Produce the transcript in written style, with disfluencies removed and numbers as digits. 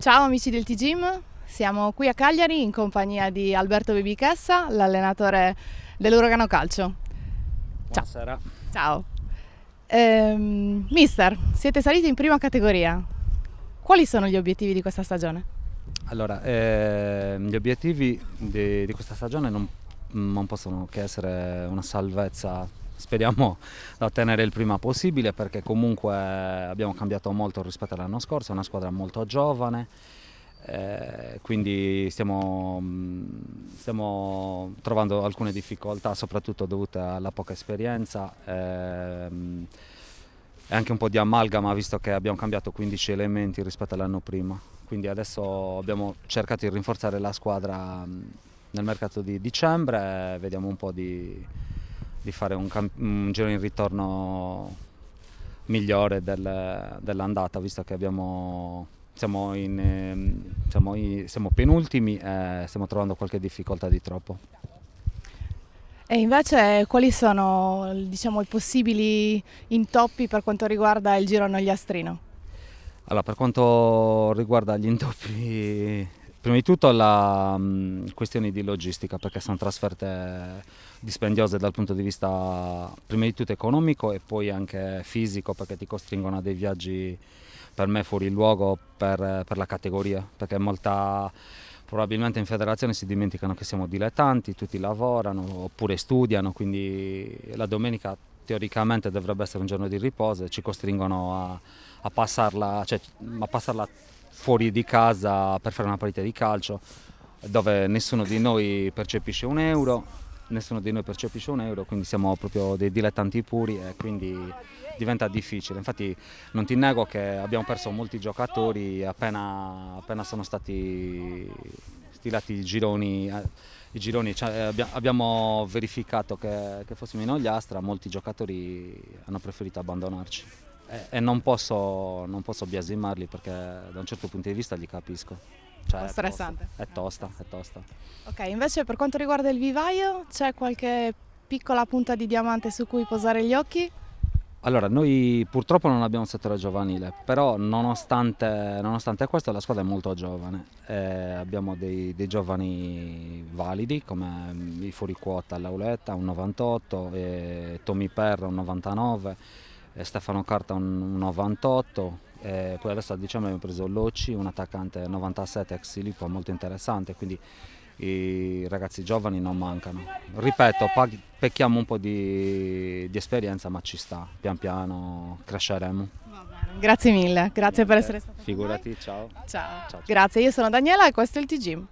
Ciao amici del T-Gym, siamo qui a Cagliari in compagnia di Alberto Bebichessa, l'allenatore dell'Uragano Calcio. Ciao. Buonasera. Ciao. Mister, siete saliti in prima categoria. Quali sono gli obiettivi di questa stagione? Allora, gli obiettivi di questa stagione non possono che essere una salvezza, speriamo da ottenere il prima possibile, perché comunque abbiamo cambiato molto rispetto all'anno scorso, è una squadra molto giovane, quindi stiamo trovando alcune difficoltà, soprattutto dovute alla poca esperienza. E anche un po' di amalgama, visto che abbiamo cambiato 15 elementi rispetto all'anno prima. Quindi adesso abbiamo cercato di rinforzare la squadra nel mercato di dicembre, vediamo un po' di fare un giro in ritorno migliore dell'andata, visto che siamo penultimi e stiamo trovando qualche difficoltà di troppo. E invece quali sono, diciamo, i possibili intoppi per quanto riguarda il giro nogliastrino? Allora, per quanto riguarda gli intoppi, prima di tutto la questioni di logistica, perché sono trasferte dispendiose dal punto di vista prima di tutto economico e poi anche fisico, perché ti costringono a dei viaggi per me fuori luogo per la categoria, perché probabilmente in federazione si dimenticano che siamo dilettanti, tutti lavorano oppure studiano, quindi la domenica teoricamente dovrebbe essere un giorno di riposo e ci costringono a passarla fuori di casa per fare una partita di calcio dove nessuno di noi percepisce un euro, quindi siamo proprio dei dilettanti puri e quindi diventa difficile. Infatti non ti nego che abbiamo perso molti giocatori appena sono stati stilati i gironi, cioè, abbiamo verificato che fossimo in Ogliastra, molti giocatori hanno preferito abbandonarci e non posso biasimarli, perché da un certo punto di vista li capisco. Un po' Cioè, stressante. è tosta, è tosta. Ok, invece per quanto riguarda il vivaio, c'è qualche piccola punta di diamante su cui posare gli occhi? Allora, noi purtroppo non abbiamo un settore giovanile, però nonostante questo la squadra è molto giovane. Abbiamo dei giovani validi come i fuoriquota Lauletta, un 98, Tommy Perra, un 99, Stefano Carta, un 98. Poi adesso a dicembre abbiamo preso Locci, un attaccante 97 ex Filippo, molto interessante, quindi i ragazzi giovani non mancano. Ripeto, pecchiamo un po' di esperienza, ma ci sta, pian piano cresceremo. Va bene, grazie mille, grazie per essere stato con noi. Figurati, ciao. Ciao. Ciao, ciao. Grazie, io sono Daniela e questo è il T-Gym.